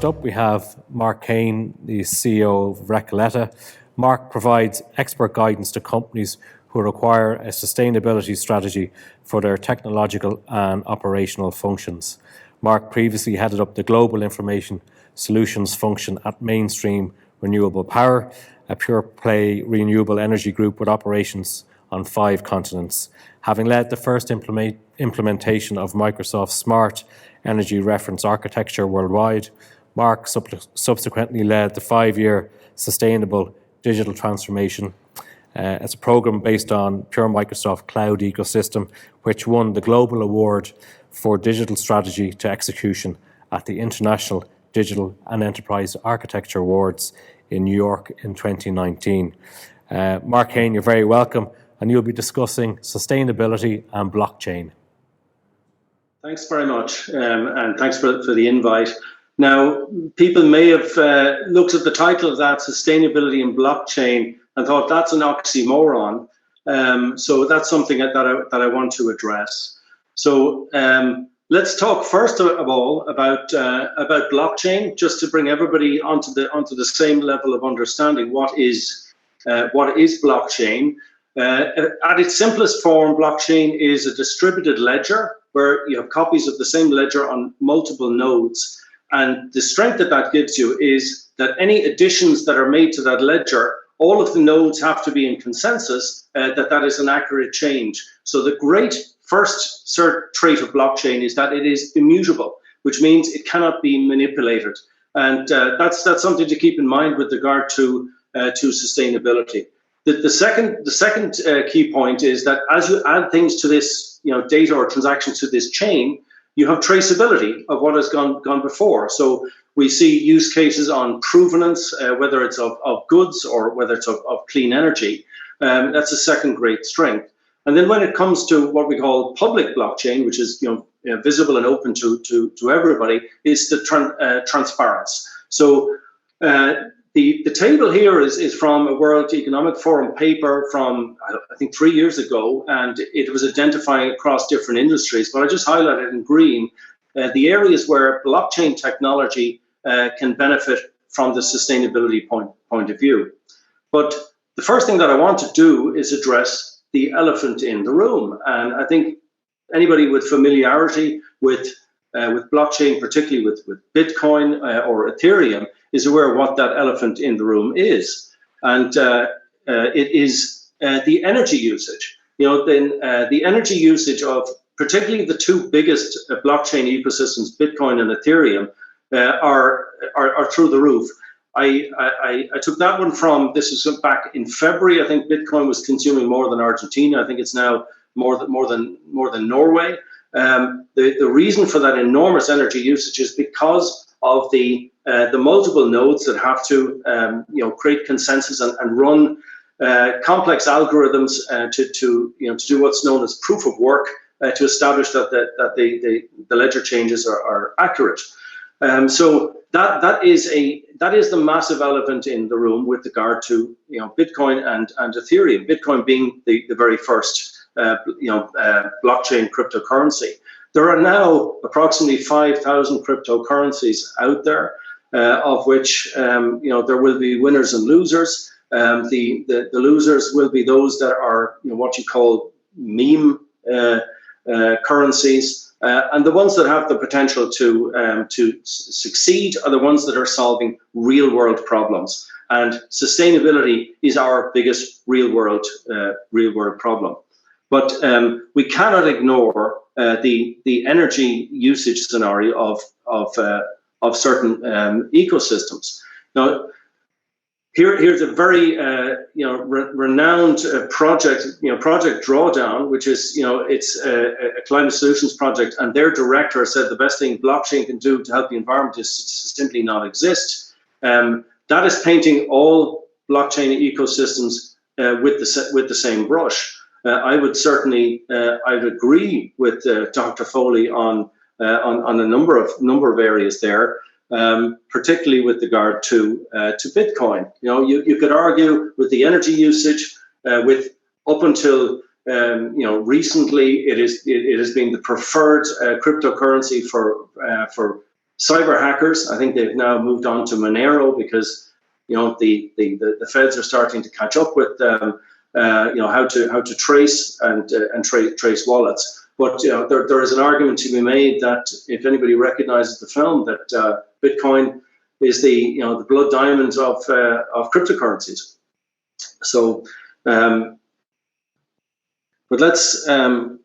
First up, we have Mark Kane, the CEO of Recoleta. Mark provides expert guidance to companies who require a sustainability strategy for their technological and operational functions. Mark previously headed up the Global Information Solutions function at Mainstream Renewable Power, a pure-play renewable energy group with operations on 5 continents. Having led the first implementation of Microsoft's Smart Energy Reference Architecture worldwide, Mark subsequently led the 5-year Sustainable Digital Transformation. It's a program based on pure Microsoft Cloud ecosystem, which won the Global Award for Digital Strategy to Execution at the International Digital and Enterprise Architecture Awards in New York in 2019. Mark Kane, you're very welcome, and you'll be discussing sustainability and blockchain. Thanks very much, and thanks for the invite. Now, people may have looked at the title of that, Sustainability and Blockchain, and thought that's an oxymoron. So that's something that I want to address. So let's talk first of all about blockchain, just to bring everybody onto the same level of understanding. What is blockchain? At its simplest form, blockchain is a distributed ledger where you have copies of the same ledger on multiple nodes. And the strength that gives you is that any additions that are made to that ledger, all of the nodes have to be in consensus that is an accurate change. So the great first trait of blockchain is that it is immutable, which means it cannot be manipulated. And that's something to keep in mind with regard to sustainability. The second key point is that as you add things to this, data or transactions to this chain, you have traceability of what has gone before. So we see use cases on provenance, whether it's of goods or whether it's of clean energy. That's a second great strength. And then when it comes to what we call public blockchain, which is visible and open to everybody, is the transparency. So the table here is from a World Economic Forum paper from, I think, 3 years ago, and it was identifying across different industries. But I just highlighted in green the areas where blockchain technology can benefit from the sustainability point of view. But the first thing that I want to do is address the elephant in the room. And I think anybody with familiarity with blockchain, particularly with Bitcoin or Ethereum, is aware of what that elephant in the room is. And it is the energy usage. The energy usage of particularly the 2 biggest blockchain ecosystems, Bitcoin and Ethereum, are through the roof. I took that one from, this was back in February. I think Bitcoin was consuming more than Argentina. I think it's now more than Norway. The reason for that enormous energy usage is because of the multiple nodes that have to create consensus and run complex algorithms to do what's known as proof of work to establish that the ledger changes are accurate. So that is the massive elephant in the room with regard to Bitcoin and Ethereum. Bitcoin being the very first blockchain cryptocurrency. There are now approximately 5,000 cryptocurrencies out there, of which there will be winners and losers. The losers will be those that are what you call meme currencies, and the ones that have the potential to succeed are the ones that are solving real world problems. And sustainability is our biggest real world problem. But we cannot ignore the energy usage scenario of certain ecosystems. Now, here's a very renowned project Drawdown, which is it's a climate solutions project, and their director said the best thing blockchain can do to help the environment is to simply not exist. That is painting all blockchain ecosystems with the same brush. I would certainly I'd agree with Dr. Foley on a number of areas there, particularly with regard to Bitcoin. You could argue with the energy usage, with up until recently, it has been the preferred cryptocurrency for Cyber hackers, I think they've now moved on to Monero because the feds are starting to catch up with how to trace and trace wallets. But there is an argument to be made that if anybody recognizes the film, that Bitcoin is the blood diamonds of cryptocurrencies. So, but let's come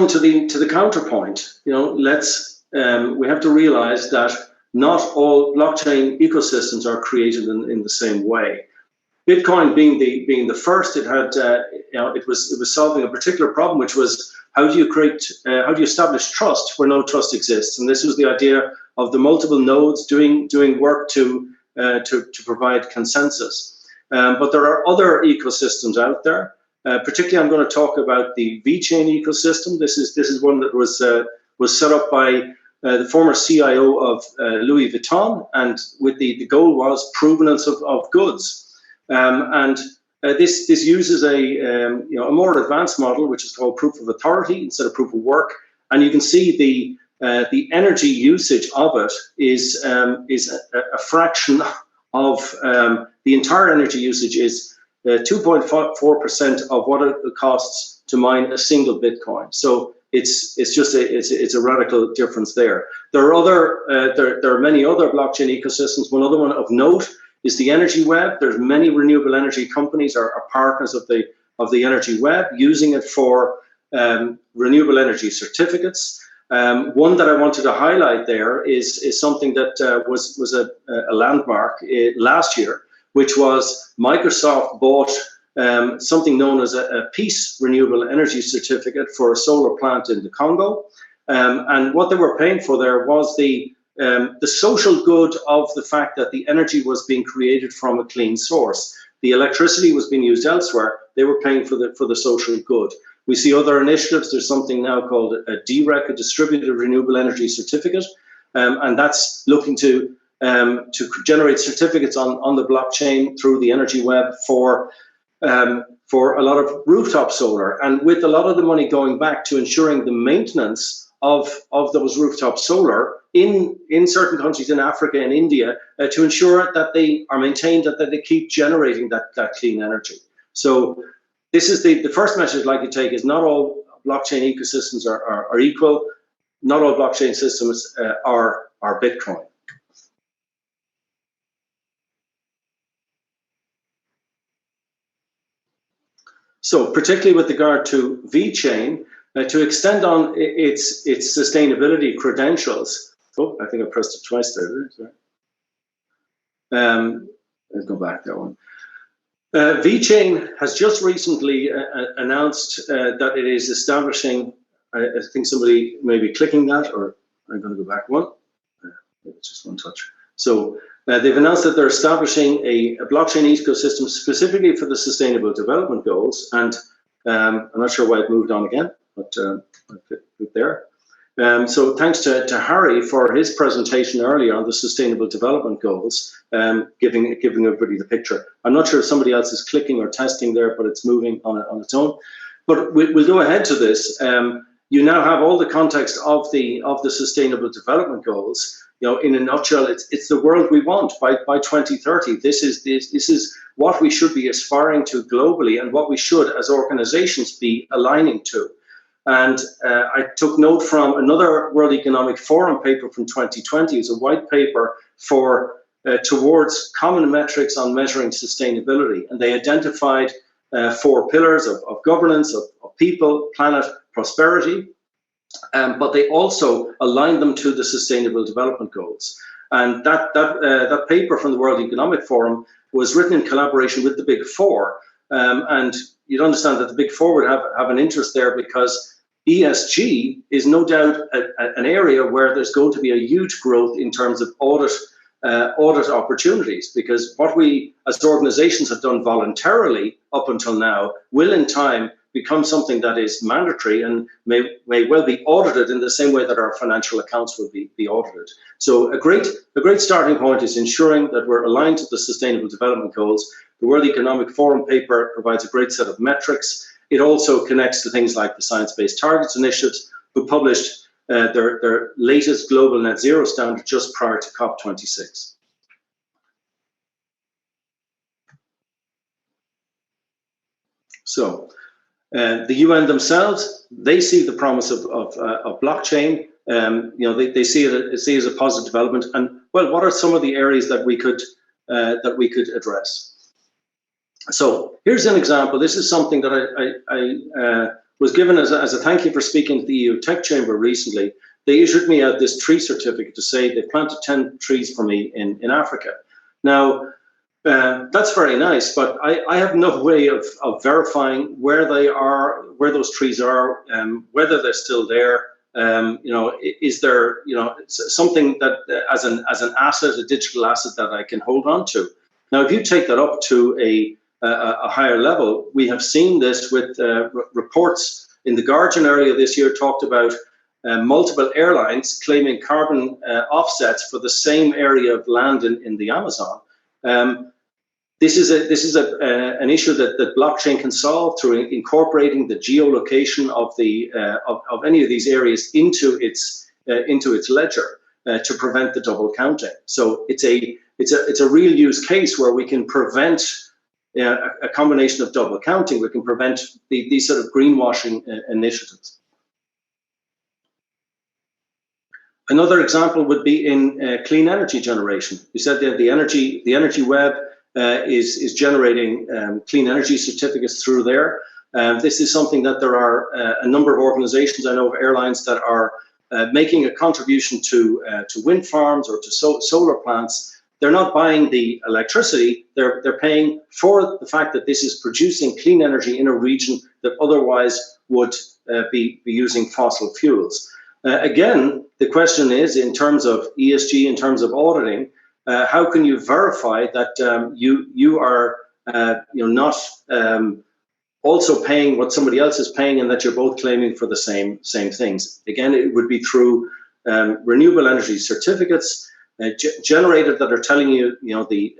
to the counterpoint. We have to realize that not all blockchain ecosystems are created in the same way. Bitcoin being the first, it had it was solving a particular problem, which was how do you establish trust where no trust exists, and this was the idea of the multiple nodes doing work to provide consensus. But there are other ecosystems out there. Particularly, I'm going to talk about the VeChain ecosystem. This is one that was set up by the former CIO of Louis Vuitton, and with the goal was provenance of goods. This uses a more advanced model, which is called proof of authority instead of proof of work. And you can see the energy usage of it is a fraction of the entire energy usage is 2.4% of what it costs to mine a single Bitcoin. So it's a radical difference there. There are many other blockchain ecosystems. One other one of note is the energy web. There's many renewable energy companies are partners of the energy web, using it for renewable energy certificates. One that I wanted to highlight there is something that was a landmark last year, which was Microsoft bought something known as a Peace Renewable Energy Certificate for a solar plant in the Congo. And what they were paying for there was the social good of the fact that the energy was being created from a clean source. The electricity was being used elsewhere. They were paying for the social good. We see other initiatives. There's something now called a DREC, a Distributed Renewable Energy Certificate, and that's looking to generate certificates on the blockchain through the energy web for a lot of rooftop solar, and with a lot of the money going back to ensuring the maintenance of those rooftop solar in certain countries in Africa and India to ensure that they are maintained, that they keep generating that clean energy. So this is the first message I'd like to take, is not all blockchain ecosystems are equal. Not all blockchain systems are Bitcoin. So particularly with regard to VeChain, to extend on its sustainability credentials. Oh, I think I pressed it twice there. Let's go back that one. VeChain has just recently announced that it is establishing, I think somebody may be clicking that, or I'm going to go back one. It's just one touch. So they've announced that they're establishing a blockchain ecosystem specifically for the Sustainable Development Goals. And I'm not sure why it moved on again, but I'll click there. So thanks to Harry for his presentation earlier on the Sustainable Development Goals, giving everybody the picture. I'm not sure if somebody else is clicking or testing there, but it's moving on its own. But we'll go ahead to this. You now have all the context of the Sustainable Development Goals. In a nutshell, it's the world we want by 2030. This is what we should be aspiring to globally, and what we should, as organizations, be aligning to. And I took note from another World Economic Forum paper from 2020. It's a white paper towards common metrics on measuring sustainability, and they identified 4 pillars of governance, of people, planet, prosperity. But they also aligned them to the Sustainable Development Goals. And that paper from the World Economic Forum was written in collaboration with the Big Four. And you'd understand that the Big Four would have an interest there, because ESG is no doubt an area where there's going to be a huge growth in terms of audit opportunities, because what we as organizations have done voluntarily up until now will in time become something that is mandatory and may well be audited in the same way that our financial accounts will be audited. So a great starting point is ensuring that we're aligned to the Sustainable Development Goals. The World Economic Forum paper provides a great set of metrics. It also connects to things like the Science Based Targets Initiative, who published their latest global net zero standard just prior to COP26. So the UN themselves, they see the promise of blockchain. They see it as a positive development. And well, what are some of the areas that we could address? So here's an example. This is something that I was given as a thank you for speaking to the EU Tech Chamber recently. They issued me out this tree certificate to say they planted 10 trees for me in Africa. Now, that's very nice, but I have no way of verifying where they are, where those trees are, whether they're still there. Is there something that as an asset, a digital asset that I can hold on to? Now, if you take that up to a higher level, we have seen this with reports in the Guardian area this year talked about multiple airlines claiming carbon offsets for the same area of land in the Amazon. This is an issue that blockchain can solve through incorporating the geolocation of any of these areas into its ledger to prevent the double counting. So it's a real use case where we can prevent a combination of double counting. We can prevent these sort of greenwashing initiatives. Another example would be in clean energy generation. You said that the energy web is generating clean energy certificates through there. This is something that there are a number of organizations, I know of airlines, that are making a contribution to wind farms or to solar plants. They're not buying the electricity, they're paying for the fact that this is producing clean energy in a region that otherwise would be using fossil fuels. Again, the question is, in terms of ESG, in terms of auditing, how can you verify that you are not also paying what somebody else is paying, and that you're both claiming for the same things? Again, it would be through renewable energy certificates generated that are telling you the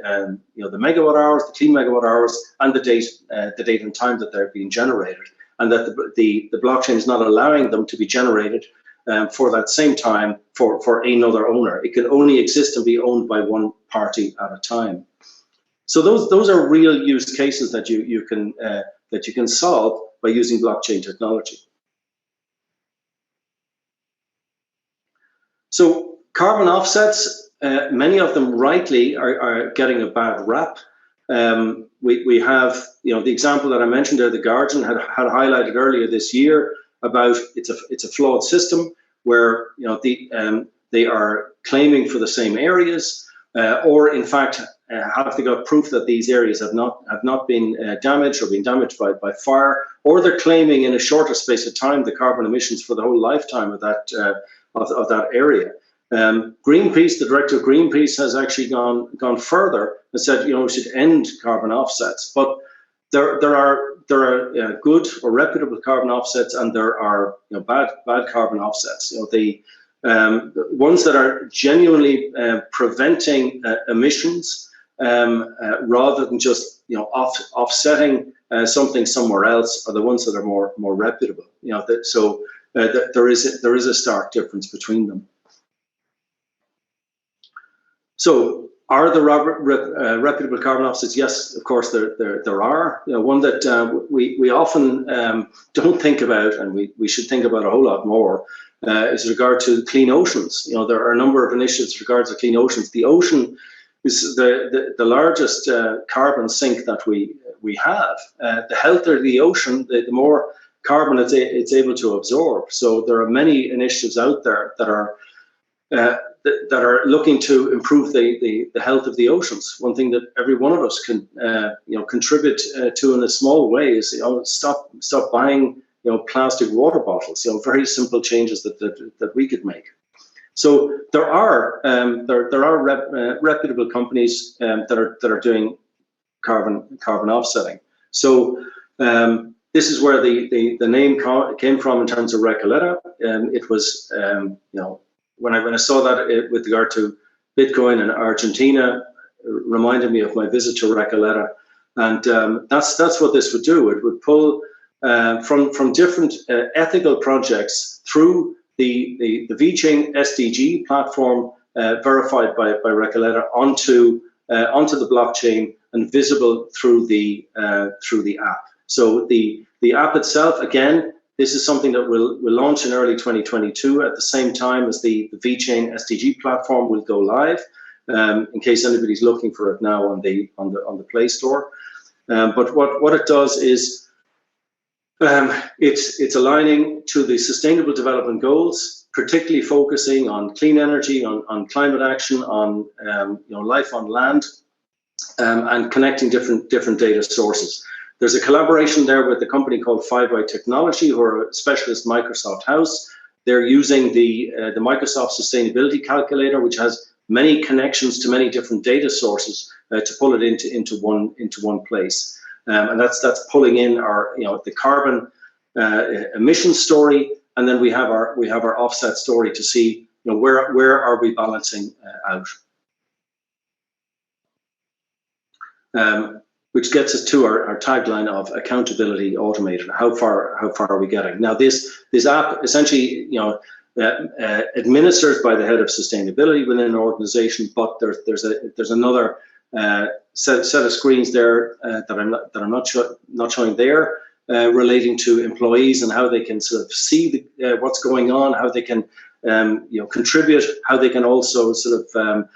megawatt hours, the clean megawatt hours, and the date and time that they're being generated, and that the blockchain is not allowing them to be generated for that same time for another owner. It can only exist and be owned by one party at a time. So those are real use cases that you can solve by using blockchain technology. So carbon offsets, many of them rightly are getting a bad rap. We have the example that I mentioned there, the Guardian had highlighted earlier this year about it's a flawed system where they are claiming for the same areas, or in fact have they got proof that these areas have not been damaged or been damaged by fire, or they're claiming in a shorter space of time the carbon emissions for the whole lifetime of that area. Greenpeace, the director of Greenpeace, has actually gone further and said we should end carbon offsets, but there are good or reputable carbon offsets, and there are bad carbon offsets. The ones that are genuinely preventing emissions rather than just offsetting something somewhere else are the ones that are more reputable. There is a stark difference between them. So, are there reputable carbon offsets? Yes, of course there are. One that we often don't think about, and we should think about a whole lot more, is regard to clean oceans. There are a number of initiatives with regards to clean oceans. The ocean is the largest carbon sink that we have. The healthier the ocean, the more carbon it's able to absorb. So there are many initiatives out there that are looking to improve the health of the oceans. One thing that every one of us can contribute to in a small way is stop buying plastic water bottles. Very simple changes that we could make. So there are reputable companies that are doing carbon offsetting. So this is where the name came from in terms of Recoleta. It was when I saw that with regard to Bitcoin in Argentina, it reminded me of my visit to Recoleta, and that's what this would do. It would pull from different ethical projects through the VeChain SDG platform verified by Recoleta onto the blockchain and visible through the app. So the app itself, again, this is something that will launch in early 2022 at the same time as the VeChain SDG platform will go live. In case anybody's looking for it now on the Play Store. But what it does is it's aligning to the Sustainable Development Goals, particularly focusing on clean energy, on climate action, on life on land, and connecting different data sources. There's a collaboration there with a company called 5i Technology, who are a specialist Microsoft house. They're using the Microsoft Sustainability Calculator, which has many connections to many different data sources to pull it into one place, and that's pulling in our the carbon emission story, and then we have our offset story to see where are we balancing out. Which gets us to our tagline of accountability automated. How far are we getting? Now this app essentially administered by the head of sustainability within an organization, but there's another set of screens there that I'm not showing there, relating to employees and how they can sort of see what's going on, how they can contribute, how they can also sort of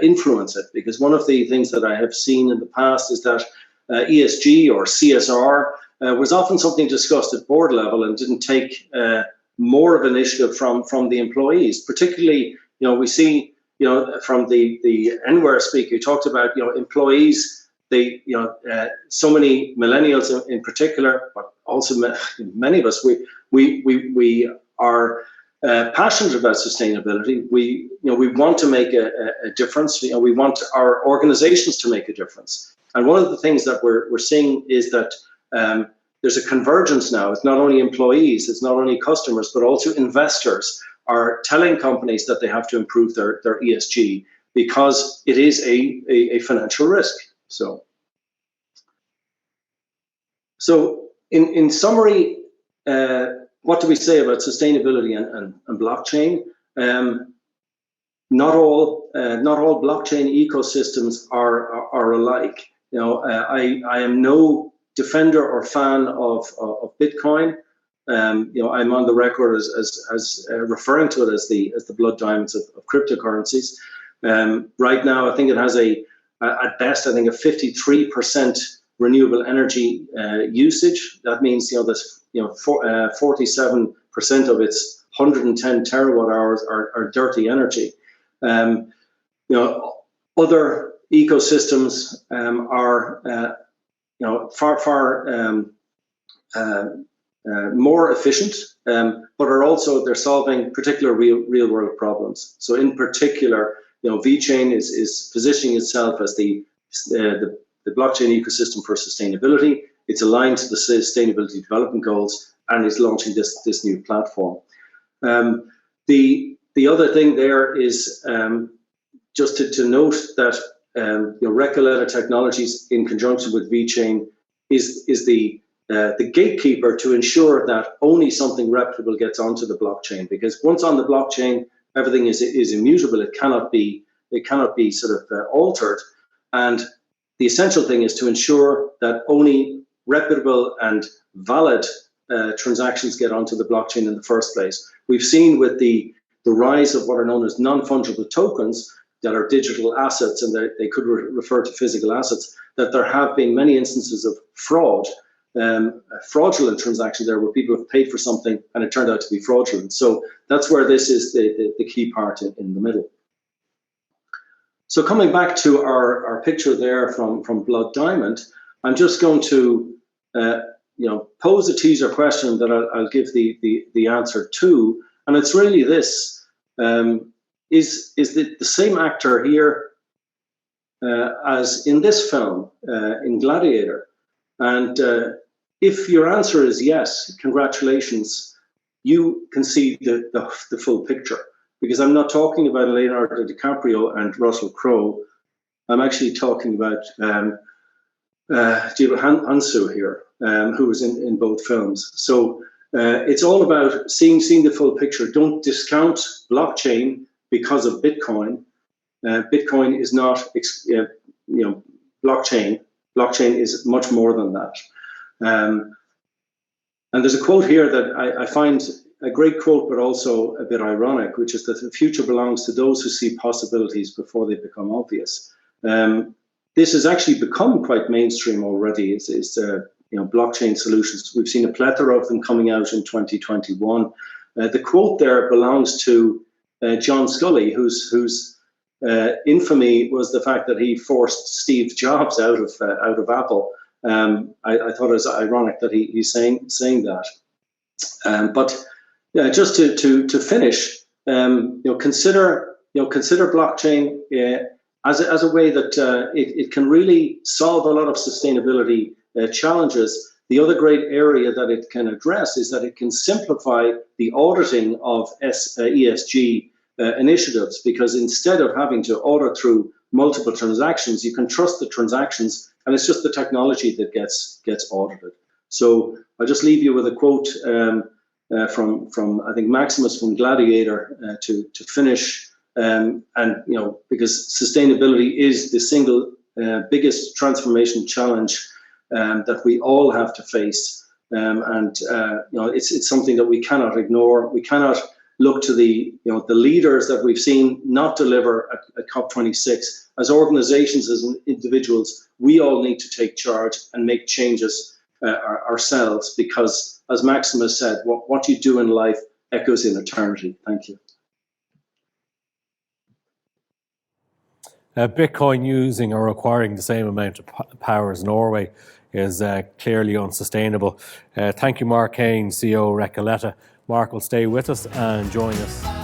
influence it. Because one of the things that I have seen in the past is that ESG or CSR was often something discussed at board level and didn't take more of an initiative from the employees. Particularly, we see, from the NWARE speaker, who talked about, employees, they, so many millennials in particular, but also many of us, we are passionate about sustainability. We want to make a difference. We want our organizations to make a difference. And one of the things that we're seeing is that there's a convergence now. It's not only employees, it's not only customers, but also investors are telling companies that they have to improve their ESG because it is a financial risk. So in summary, what do we say about sustainability and blockchain? Not all blockchain ecosystems are alike. I am no defender or fan of Bitcoin. I'm on the record as referring to it as the blood diamonds of cryptocurrencies. Right now, I think it has at best, I think, a 53% renewable energy usage. That means there's 47% of its 110 terawatt hours are dirty energy. Other ecosystems are far more efficient, but are also they're solving particular real world problems. So in particular, VeChain is positioning itself as the blockchain ecosystem for sustainability. It's aligned to the Sustainability Development Goals and is launching this new platform. The other thing there is just to note that Recoleta Technologies, in conjunction with VeChain, is the gatekeeper to ensure that only something reputable gets onto the blockchain. Because once on the blockchain, everything is immutable. It cannot be sort of altered. And the essential thing is to ensure that only reputable and valid transactions get onto the blockchain in the first place. We've seen with the rise of what are known as non-fungible tokens that are digital assets, and they could refer to physical assets, that there have been many instances of fraud, fraudulent transactions there where people have paid for something and it turned out to be fraudulent. So that's where this is the key part in the middle. So coming back to our picture there from Blood Diamond, I'm just going to pose a teaser question that I'll give the answer to, and it's really this: is the same actor here as in this film, in Gladiator? And if your answer is yes, congratulations, you can see the full picture. Because I'm not talking about Leonardo DiCaprio and Russell Crowe. I'm actually talking about Jibo Hansu here, who was in both films. So It's all about seeing the full picture. Don't discount blockchain because of Bitcoin. Bitcoin is not, blockchain. Blockchain is much more than that. And there's a quote here that I find a great quote, but also a bit ironic, which is that the future belongs to those who see possibilities before they become obvious. This has actually become quite mainstream already. Blockchain solutions. We've seen a plethora of them coming out in 2021. The quote there belongs to John Sculley, whose infamy was the fact that he forced Steve Jobs out of Apple. I thought it was ironic that he's saying that. But just to finish, consider blockchain as a way that it can really solve a lot of sustainability challenges. The other great area that it can address is that it can simplify the auditing of ESG initiatives, because instead of having to audit through multiple transactions, you can trust the transactions, and it's just the technology that gets audited. So I'll just leave you with a quote from I think Maximus from Gladiator to finish, and because sustainability is the single biggest transformation challenge that we all have to face, and it's something that we cannot ignore. We cannot look to the leaders that we've seen not deliver at COP26. As organizations, as individuals, we all need to take charge and make changes ourselves, because, as Maximus said, what you do in life echoes in eternity. Thank you. Bitcoin using or requiring the same amount of power as Norway is clearly unsustainable. Thank you, Mark Kane, CEO Recoleta. Mark will stay with us and join us